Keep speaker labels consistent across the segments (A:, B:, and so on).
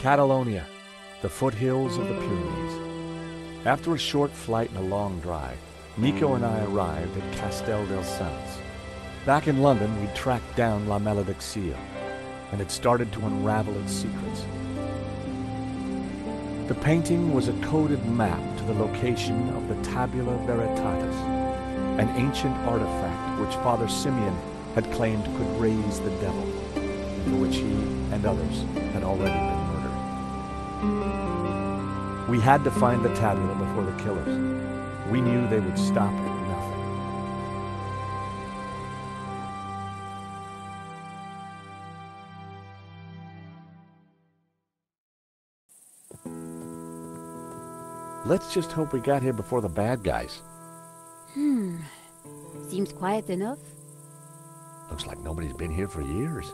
A: Catalonia, the foothills of the Pyrenees. After a short flight and a long drive, Nico and I arrived at Castell del Sants. Back in London, we'd tracked down La Maledicció, and had started to unravel its secrets. The painting was a coded map to the location of the Tabula Veritatis, an ancient artifact which Father Simeon had claimed could raise the devil, and for which he and others had already been murdered. We had to find the tabula before the killers. We knew they would stop at nothing. Let's just hope we got here before the bad guys.
B: Seems quiet enough.
A: Looks like nobody's been here for years.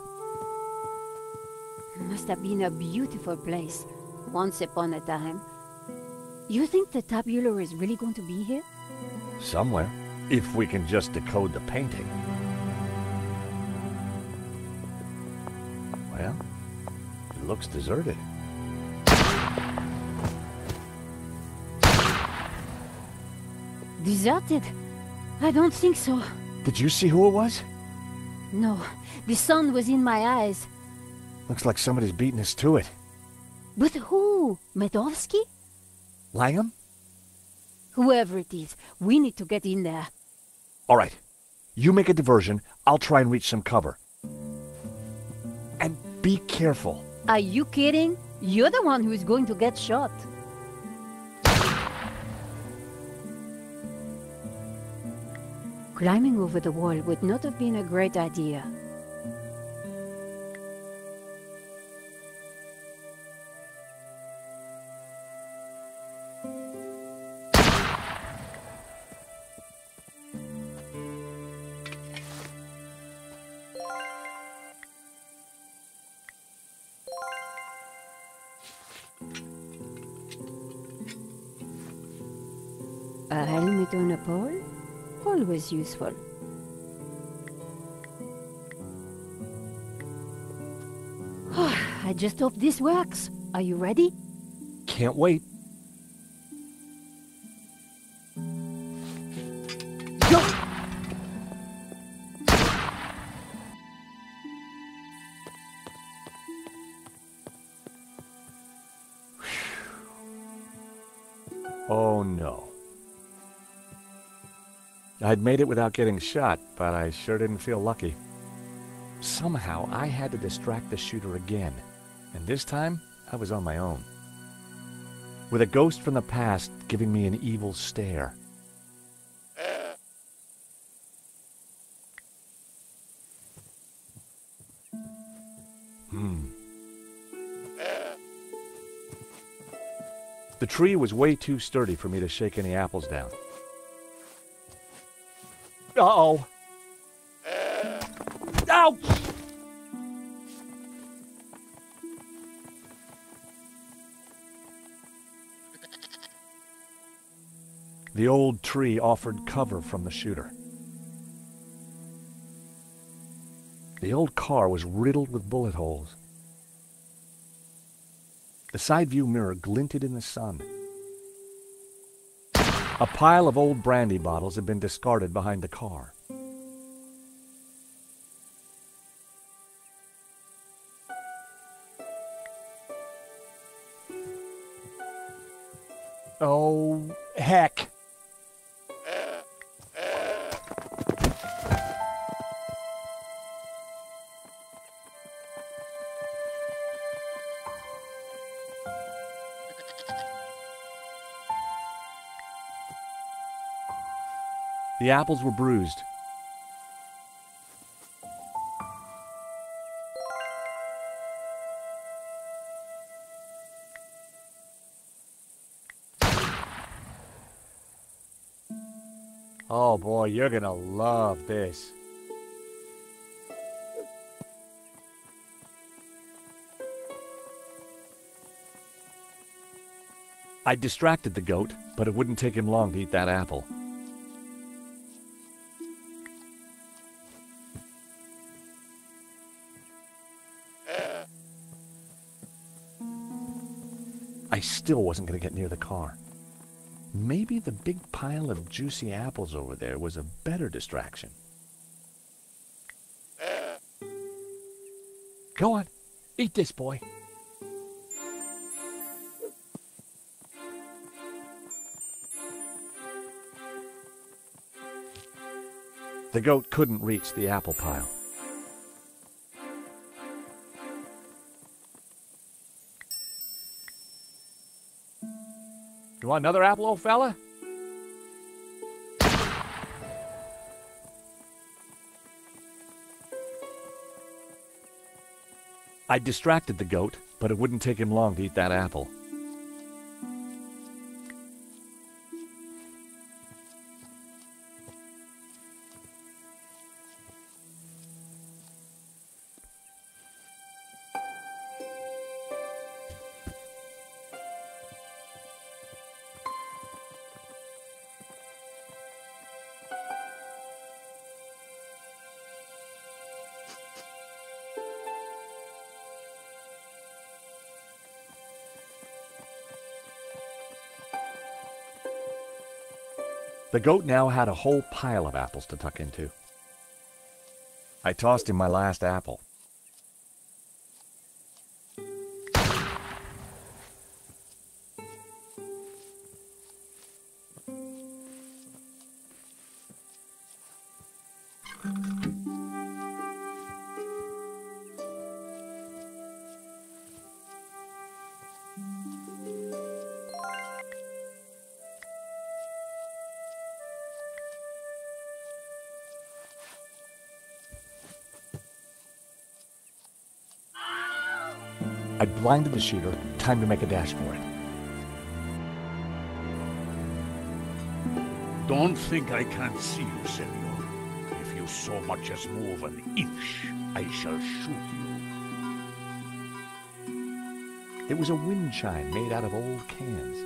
B: Must have been a beautiful place, once upon a time. You think the tabula is really going to be here?
A: Somewhere, if we can just decode the painting. Well, it looks deserted.
B: Deserted? I don't think so.
A: Did you see who it was?
B: No, the sun was in my eyes.
A: Looks like somebody's beating us to it.
B: But who? Medovsky?
A: Langham?
B: Whoever it is, we need to get in there.
A: All right. You make a diversion. I'll try and reach some cover. And be careful.
B: Are you kidding? You're the one who is going to get shot. Climbing over the wall would not have been a great idea. A helmet on a pole? Always useful. I just hope this works. Are you ready?
A: Can't wait. Go! Oh no. I'd made it without getting shot, but I sure didn't feel lucky. Somehow, I had to distract the shooter again, and this time, I was on my own. With a ghost from the past giving me an evil stare. The tree was way too sturdy for me to shake any apples down. Uh-oh. Ouch! The old tree offered cover from the shooter. The old car was riddled with bullet holes. The side view mirror glinted in the sun. A pile of old brandy bottles had been discarded behind the car. Oh, heck. The apples were bruised. Oh boy, you're gonna love this. I distracted the goat, but it wouldn't take him long to eat that apple. I still wasn't going to get near the car. Maybe the big pile of juicy apples over there was a better distraction. Go on, eat this, boy. The goat couldn't reach the apple pile. You want another apple, old fella? I distracted the goat, but it wouldn't take him long to eat that apple. The goat now had a whole pile of apples to tuck into. I tossed him my last apple. I blinded the shooter. Time to make a dash for it.
C: Don't think I can't see you, senor. If you so much as move an inch, I shall shoot you.
A: It was a wind chime made out of old cans.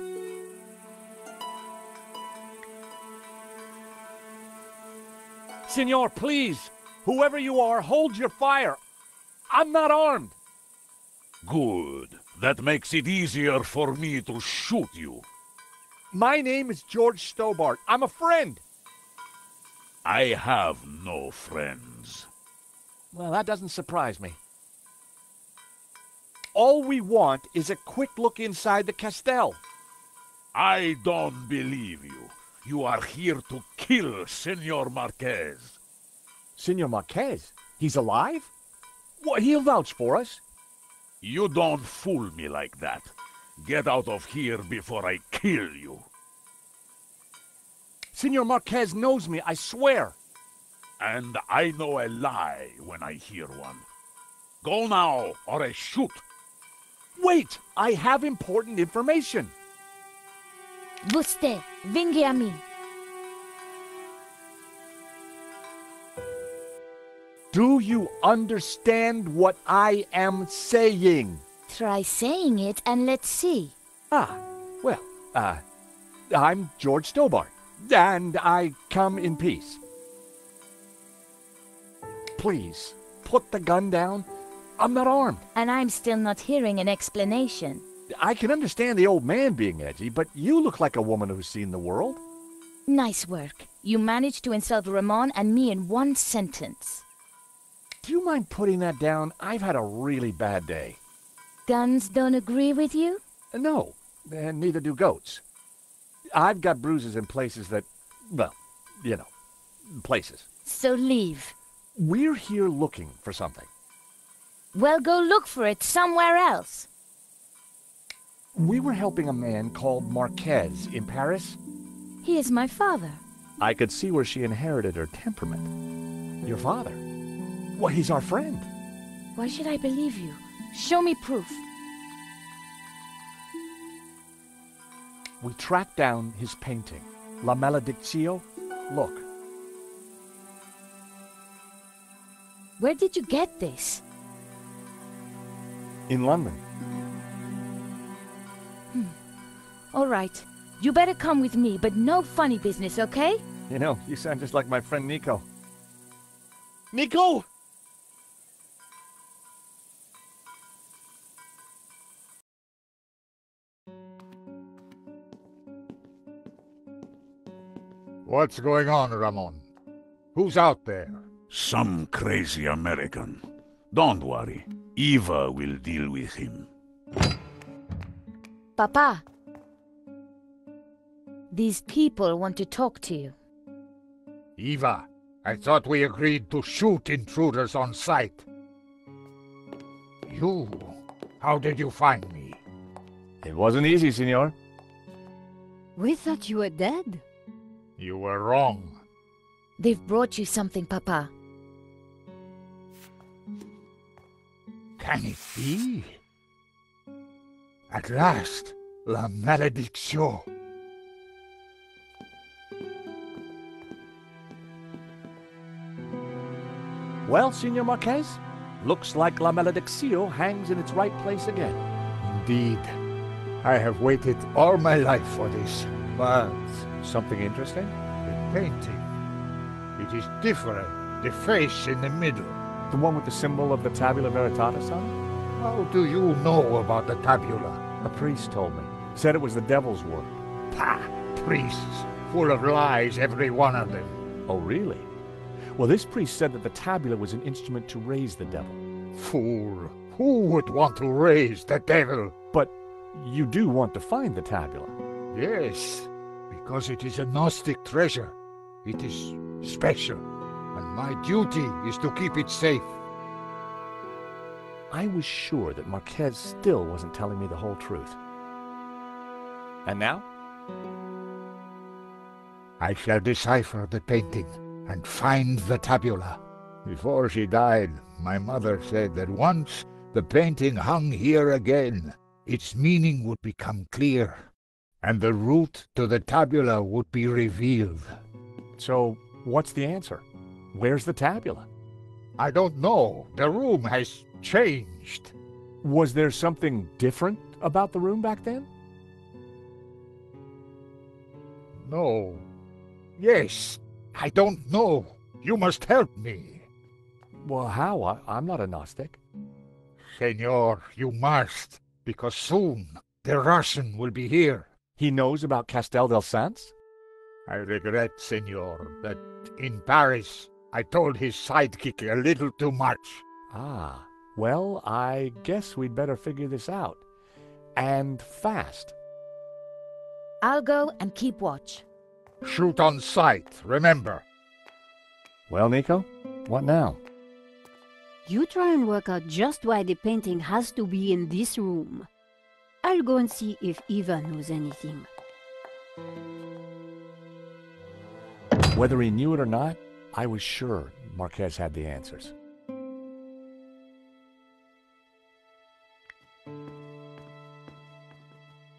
A: Senor, please! Whoever you are, hold your fire! I'm not armed!
C: Good. That makes it easier for me to shoot you.
A: My name is George Stobart. I'm a friend.
C: I have no friends.
A: Well, that doesn't surprise me. All we want is a quick look inside the Castell.
C: I don't believe you. You are here to kill Senor Marquez.
A: Senor Marquez? He's alive? Well, he'll vouch for us.
C: You don't fool me like that. Get out of here before I kill you.
A: Senor Marquez knows me, I swear.
C: And I know a lie when I hear one. Go now, or I shoot.
A: Wait! I have important information.
D: Vostè, venghi a mí.
A: Do you understand what I am saying?
D: Try saying it and let's see.
A: Well, I'm George Stobart, and I come in peace. Please, put the gun down. I'm not armed.
D: And I'm still not hearing an explanation.
A: I can understand the old man being edgy, but you look like a woman who's seen the world.
D: Nice work. You managed to insult Ramon and me in one sentence.
A: Do you mind putting that down? I've had a really bad day.
D: Guns don't agree with you?
A: No, and neither do goats. I've got bruises in places that, well, you know, places.
D: So leave.
A: We're here looking for something.
D: Well, go look for it somewhere else.
A: We were helping a man called Marquez in Paris.
D: He is my father.
A: I could see where she inherited her temperament. Your father? Well, he's our friend.
D: Why should I believe you? Show me proof.
A: We tracked down his painting, La Maledictio. Look.
D: Where did you get this?
A: In London.
D: All right. You better come with me, but no funny business, okay?
A: You know, you sound just like my friend Nico. Nico!
E: What's going on, Ramon? Who's out there?
C: Some crazy American. Don't worry. Eva will deal with him.
D: Papa, these people want to talk to you.
E: Eva, I thought we agreed to shoot intruders on sight. You, how did you find me?
A: It wasn't easy, senor.
B: We thought you were dead.
E: You were wrong.
D: They've brought you something, Papa.
E: Can it be? At last, la malédiction.
A: Well, Senor Marquez, looks like La Malediccio hangs in its right place again.
E: Indeed. I have waited all my life for this.
A: But something interesting?
E: The painting. It is different. The face in the middle.
A: The one with the symbol of the Tabula Veritatis on it?
E: How do you know about the tabula?
A: A priest told me. Said it was the devil's work.
E: Pah! Priests. Full of lies, every one of them.
A: Oh, really? Well, this priest said that the tabula was an instrument to raise the devil.
E: Fool. Who would want to raise the devil?
A: But you do want to find the tabula.
E: Yes, because it is a Gnostic treasure. It is special, and my duty is to keep it safe.
A: I was sure that Marquez still wasn't telling me the whole truth. And now?
E: I shall decipher the painting and find the tabula. Before she died, my mother said that once the painting hung here again, its meaning would become clear, and the route to the tabula would be revealed.
A: So, what's the answer? Where's the tabula?
E: I don't know. The room has changed.
A: Was there something different about the room back then?
E: No. Yes. I don't know. You must help me.
A: Well, how? I'm not a Gnostic.
E: Senor, you must, because soon the Russian will be here.
A: He knows about Castell del Sants?
E: I regret, senor, that in Paris I told his sidekick a little too much.
A: Ah, well, I guess we'd better figure this out. And fast.
D: I'll go and keep watch.
E: Shoot on sight, remember.
A: Well, Nico, what now?
B: You try and work out just why the painting has to be in this room. I'll go and see if Eva knows anything.
A: Whether he knew it or not, I was sure Marquez had the answers.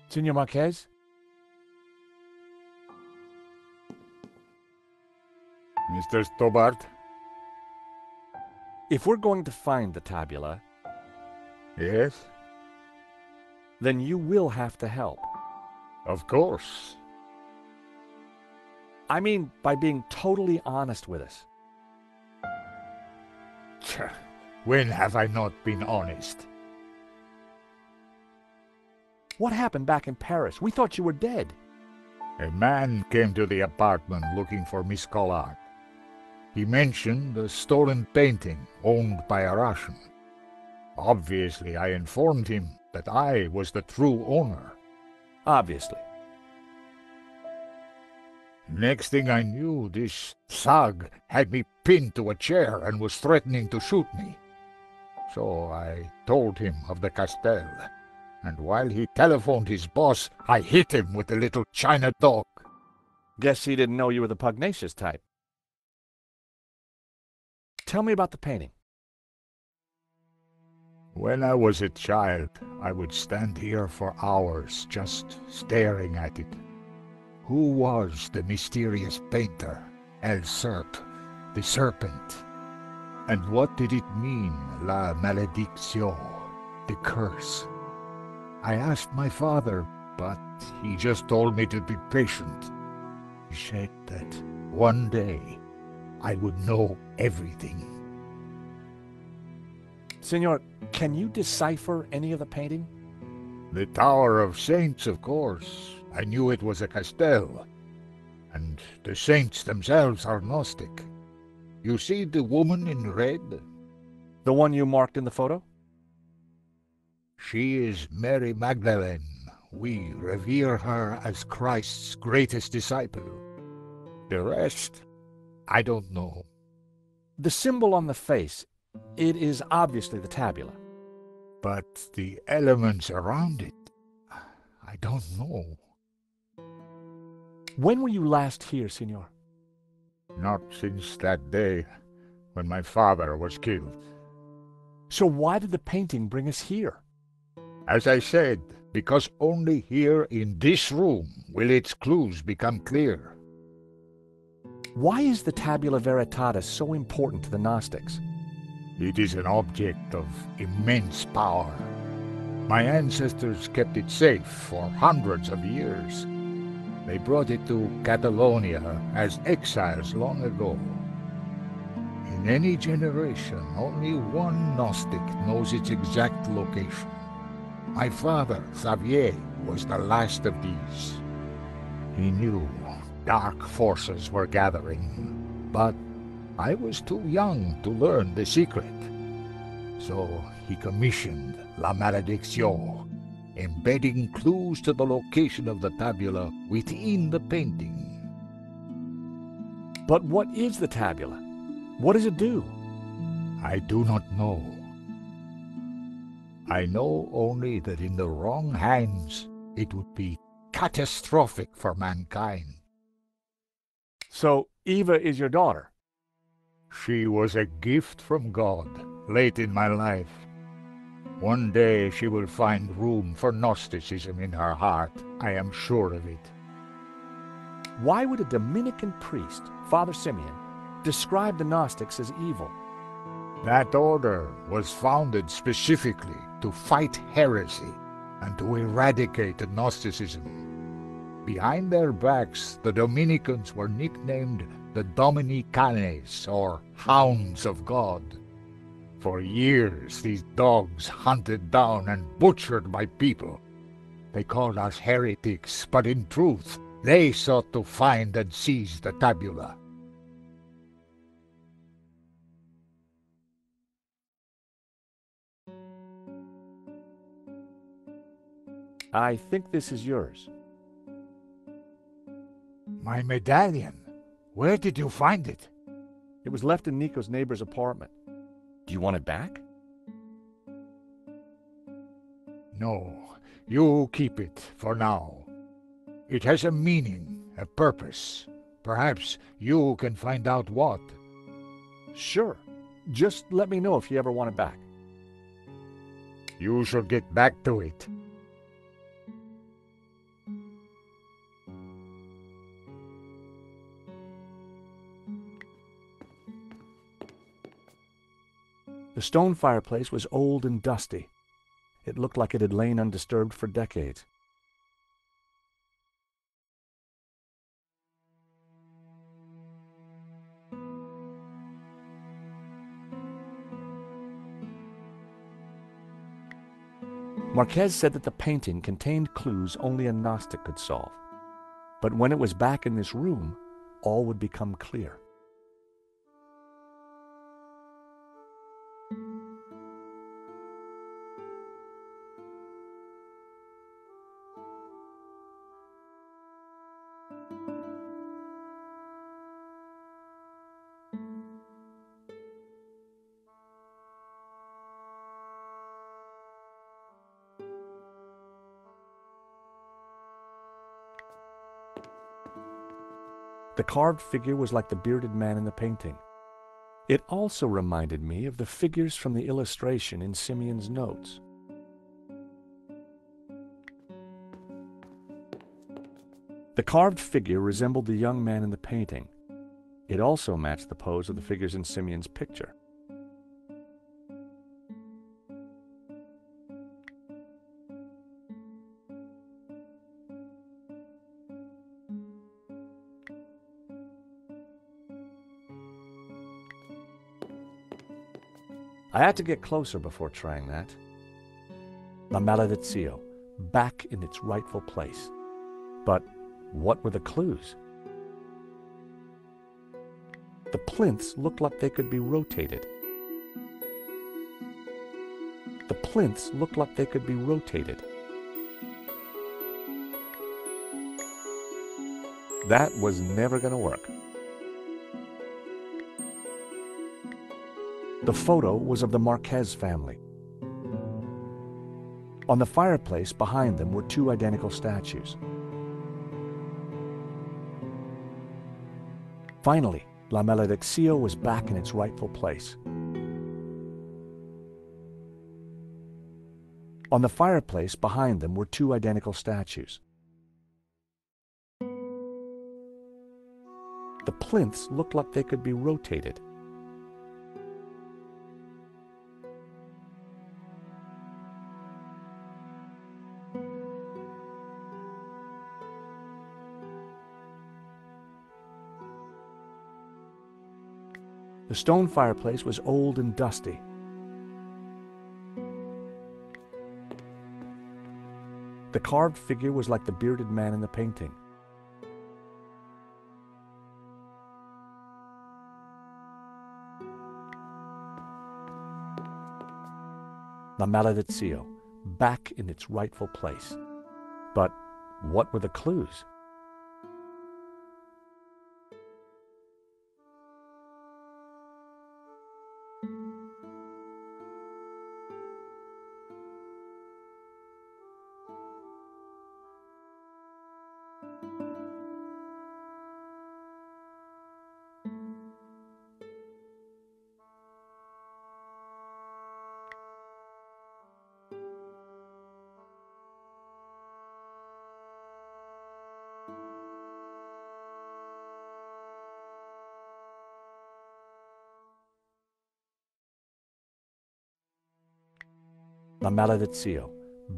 A: Senor Marquez?
E: Mr. Stobart?
A: If we're going to find the tabula,
E: Yes?
A: then you will have to help.
E: Of course.
A: I mean, by being totally honest with us.
E: When have I not been honest?
A: What happened back in Paris? We thought you were dead.
E: A man came to the apartment looking for Miss Collard. He mentioned a stolen painting owned by a Russian. Obviously, I informed him that I was the true owner.
A: Obviously.
E: Next thing I knew, this thug had me pinned to a chair and was threatening to shoot me. So I told him of the Castell, and while he telephoned his boss, I hit him with a little China dog.
A: Guess he didn't know you were the pugnacious type. Tell me about the painting.
E: When I was a child, I would stand here for hours just staring at it. Who was the mysterious painter, El Serp, the Serpent? And what did it mean, la malédiction, the curse? I asked my father, but he just told me to be patient. He said that one day I would know everything.
A: Senor, can you decipher any of the painting?
E: The Tower of Saints, of course. I knew it was a Castell. And the saints themselves are Gnostic. You see the woman in red?
A: The one you marked in the photo?
E: She is Mary Magdalene. We revere her as Christ's greatest disciple. The rest, I don't know.
A: The symbol on the face, it is obviously the tabula.
E: But the elements around it, I don't know.
A: When were you last here, Signor?
E: Not since that day when my father was killed.
A: So why did the painting bring us here?
E: As I said, because only here in this room will its clues become clear.
A: Why is the Tabula Veritatis so important to the Gnostics?
E: It is an object of immense power. My ancestors kept it safe for hundreds of years. They brought it to Catalonia as exiles long ago. In any generation, only one Gnostic knows its exact location. My father, Xavier, was the last of these. He knew dark forces were gathering, but I was too young to learn the secret. So he commissioned La Malédiction, embedding clues to the location of the tabula within the painting.
A: But what is the tabula? What does it do?
E: I do not know. I know only that in the wrong hands it would be catastrophic for mankind.
A: So Eva is your daughter?
E: She was a gift from God, late in my life. One day she will find room for Gnosticism in her heart, I am sure of it.
A: Why would a Dominican priest, Father Simeon, describe the Gnostics as evil?
E: That order was founded specifically to fight heresy and to eradicate Gnosticism. Behind their backs, the Dominicans were nicknamed the Dominicanes, or Hounds of God. For years, these dogs hunted down and butchered my people. They called us heretics, but in truth, they sought to find and seize the tabula.
A: I think this is yours.
E: My medallion? Where did you find it?
A: It was left in Nico's neighbor's apartment. Do you want it back?
E: No, you keep it for now. It has a meaning, a purpose. Perhaps you can find out what.
A: Sure. Just let me know if you ever want it back.
E: You shall get back to it.
A: The stone fireplace was old and dusty. It looked like it had lain undisturbed for decades. Marquez said that the painting contained clues only a Gnostic could solve. But when it was back in this room, all would become clear. The carved figure was like the bearded man in the painting. It also reminded me of the figures from the illustration in Simeon's notes. The carved figure resembled the young man in the painting. It also matched the pose of the figures in Simeon's picture. I had to get closer before trying that. La Maledizio, back in its rightful place. But what were the clues? The plinths looked like they could be rotated. The plinths looked like they could be rotated. That was never going to work. The photo was of the Marquez family. On the fireplace behind them were two identical statues. Finally, La Malediccio was back in its rightful place. On the fireplace behind them were two identical statues. The plinths looked like they could be rotated. The stone fireplace was old and dusty. The carved figure was like the bearded man in the painting. La Malediccio, back in its rightful place. But what were the clues? La Malediccio,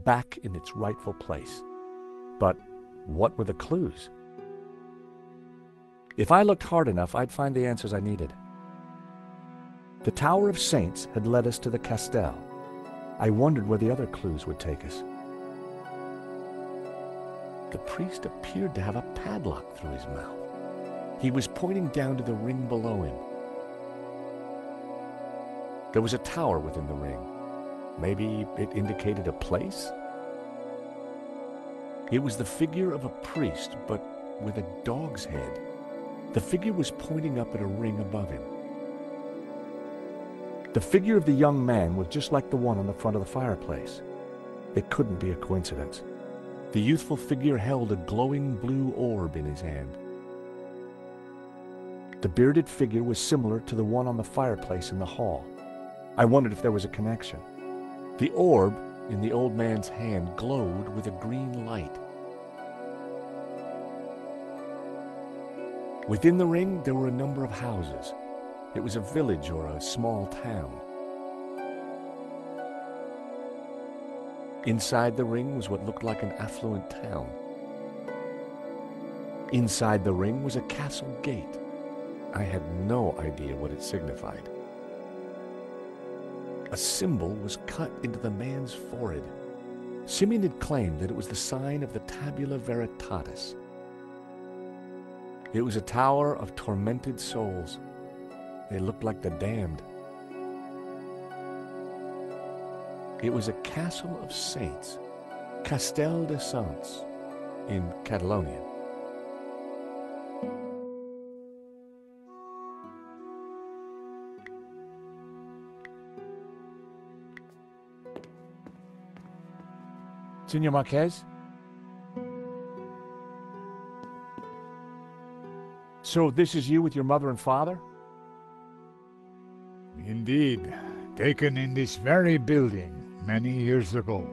A: back in its rightful place. But what were the clues? If I looked hard enough, I'd find the answers I needed. The Tower of Saints had led us to the Castell. I wondered where the other clues would take us. The priest appeared to have a padlock through his mouth. He was pointing down to the ring below him. There was a tower within the ring. Maybe it indicated a place? It was the figure of a priest, but with a dog's head. The figure was pointing up at a ring above him. The figure of the young man was just like the one on the front of the fireplace. It couldn't be a coincidence. The youthful figure held a glowing blue orb in his hand. The bearded figure was similar to the one on the fireplace in the hall. I wondered if there was a connection. The orb in the old man's hand glowed with a green light. Within the ring, there were a number of houses. It was a village or a small town. Inside the ring was what looked like an affluent town. Inside the ring was a castle gate. I had no idea what it signified. A symbol was cut into the man's forehead. Simeon had claimed that it was the sign of the Tabula Veritatis. It was a tower of tormented souls. They looked like the damned. It was a castle of saints, Castell de Sants, in Catalonia. Senor Marquez? So this is you with your mother and father?
E: Indeed, taken in this very building many years ago.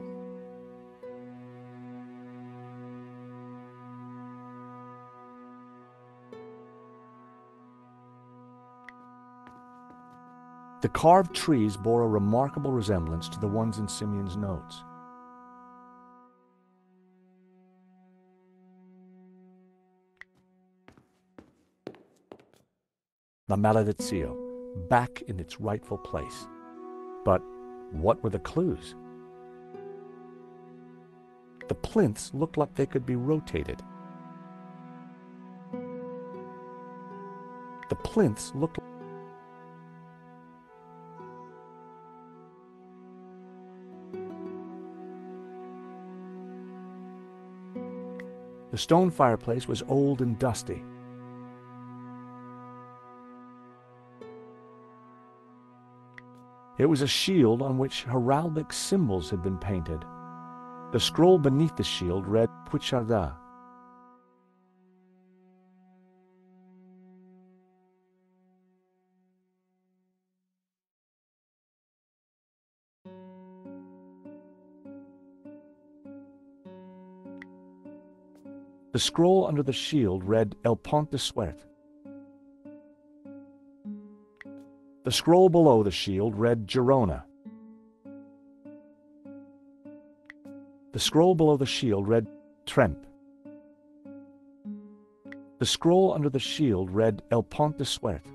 A: The carved trees bore a remarkable resemblance to the ones in Simeon's notes. La Malediccio, back in its rightful place. But what were the clues? The plinths looked like they could be rotated. The plinths looked. The stone fireplace was old and dusty. It was a shield on which heraldic symbols had been painted. The scroll beneath the shield read Puicharda. The scroll under the shield read El Pont de Suerte. The scroll below the shield read Girona. The scroll below the shield read Tremp. The scroll under the shield read El Pont de Suerte.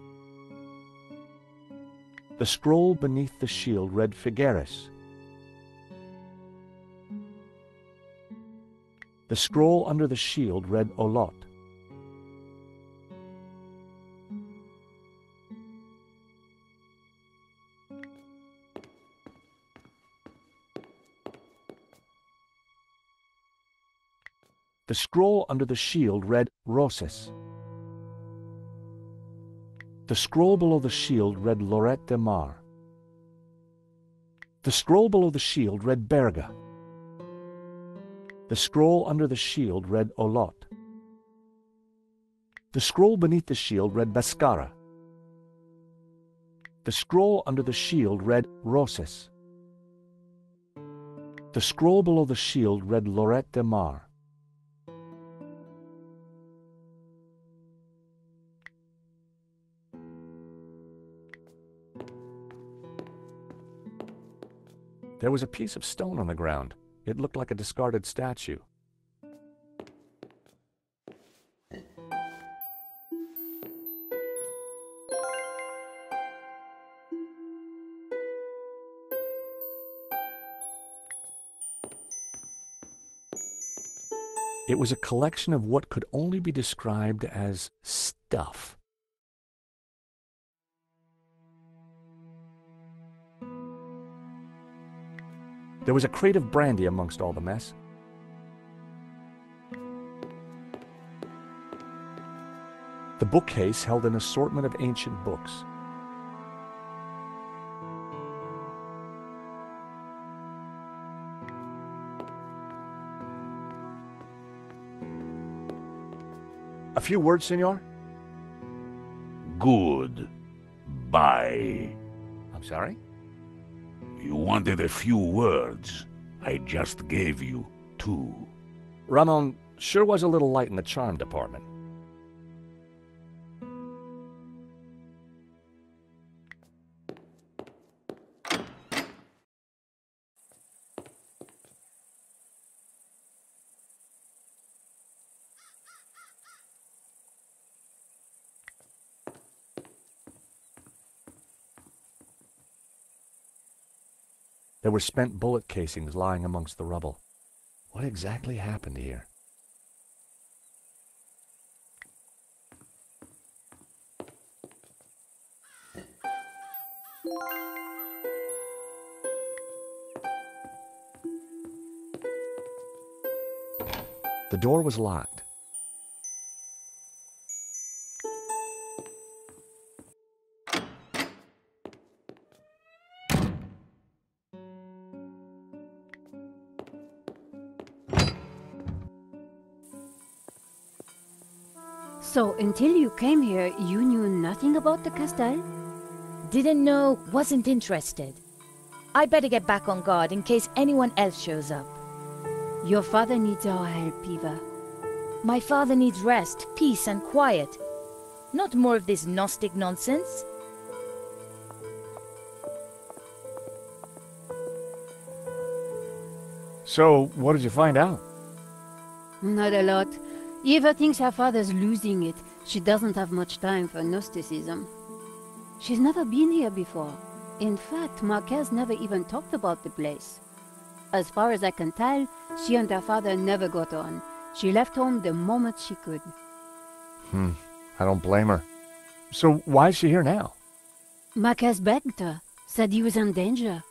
A: The scroll beneath the shield read Figueres. The scroll under the shield read Olot. The scroll under the shield read Roses. The scroll below the shield read Lloret de Mar. The scroll below the shield read Berga. The scroll under the shield read Olot. The scroll beneath the shield read Bascara. The scroll under the shield read Roses. The scroll below the shield read Lloret de Mar. There was a piece of stone on the ground. It looked like a discarded statue. It was a collection of what could only be described as stuff. There was a crate of brandy amongst all the mess. The bookcase held an assortment of ancient books. A few words, senor?
C: Good. Bye.
A: I'm sorry?
C: You wanted a few words. I just gave you 2.
A: Ramon sure was a little light in the charm department. There were spent bullet casings lying amongst the rubble. What exactly happened here? The door was locked.
B: So, until you came here, you knew nothing about the Castell?
D: Didn't know, wasn't interested. I better get back on guard in case anyone else shows up.
B: Your father needs our help, Eva.
D: My father needs rest, peace and quiet. Not more of this Gnostic nonsense.
A: So, what did you find out?
B: Not a lot. Eva thinks her father's losing it. She doesn't have much time for Gnosticism. She's never been here before. In fact, Marquez never even talked about the place. As far as I can tell, she and her father never got on. She left home the moment she could.
A: I don't blame her. So why is she here now?
B: Marquez begged her, said he was in danger.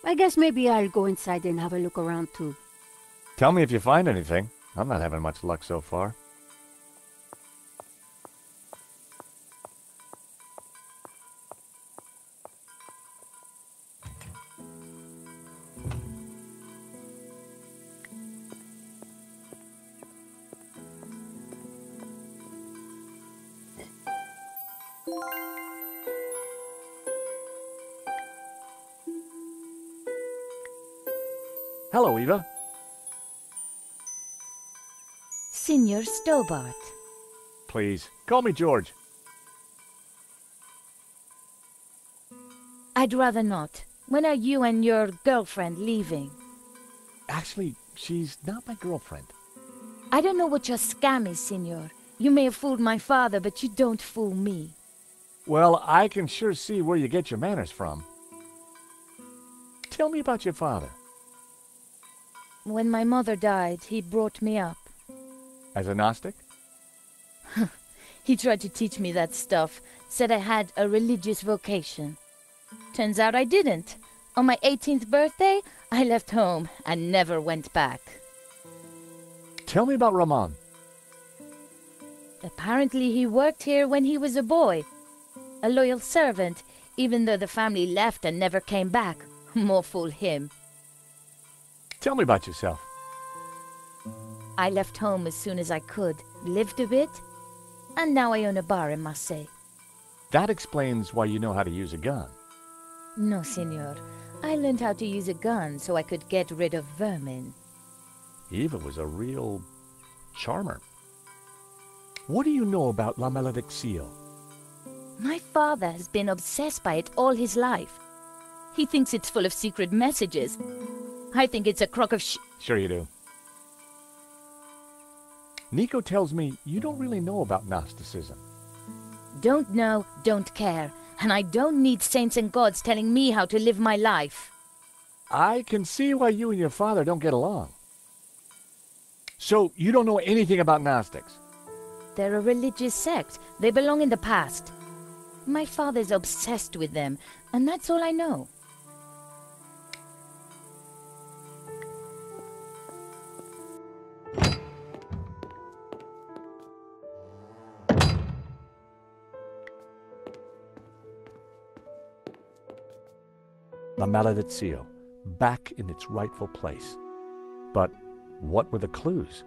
B: I guess maybe I'll go inside and have a look around too.
A: Tell me if you find anything. I'm not having much luck so far. Hello, Eva.
D: Signor Stobart.
A: Please, call me George.
D: I'd rather not. When are you and your girlfriend leaving?
A: Actually, she's not my girlfriend.
D: I don't know what your scam is, Signor. You may have fooled my father, but you don't fool me.
A: Well, I can sure see where you get your manners from. Tell me about your father.
D: When my mother died, he brought me up.
A: As a Gnostic?
D: He tried to teach me that stuff, said I had a religious vocation. Turns out I didn't. On my 18th birthday, I left home and never went back.
A: Tell me about Ramon.
D: Apparently he worked here when he was a boy. A loyal servant, even though the family left and never came back. More fool him.
A: Tell me about yourself.
D: I left home as soon as I could, lived a bit, and now I own a bar in Marseille.
A: That explains why you know how to use a gun.
D: No, Signor. I learned how to use a gun so I could get rid of vermin.
A: Eva was a real charmer. What do you know about La Malediccio?
D: My father has been obsessed by it all his life. He thinks it's full of secret messages. I think it's a crock of
A: Sure you do. Nico tells me you don't really know about Gnosticism.
D: Don't know, don't care. And I don't need saints and gods telling me how to live my life.
A: I can see why you and your father don't get along. So, you don't know anything about Gnostics?
D: They're a religious sect. They belong in the past. My father's obsessed with them, and that's all I know.
A: La Malediccio, back in its rightful place. But what were the clues?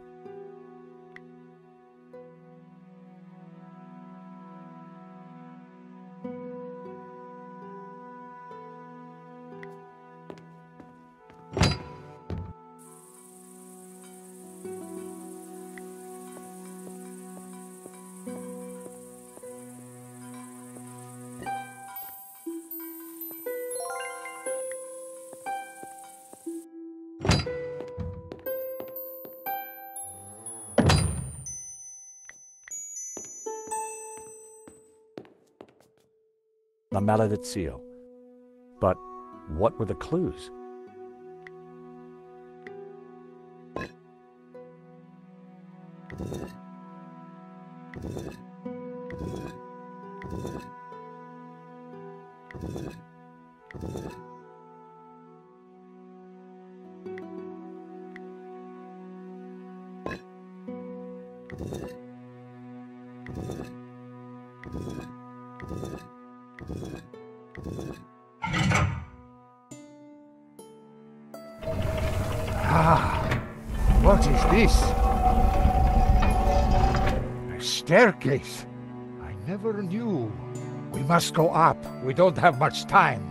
A: La Malediccio. But what were the clues?
E: What is this? A staircase. I never knew. We must go up. We don't have much time.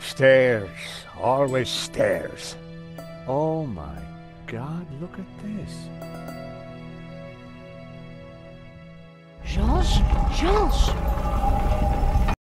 E: Stairs. Always stairs.
A: Oh my God, look at this.
B: Georges? Georges!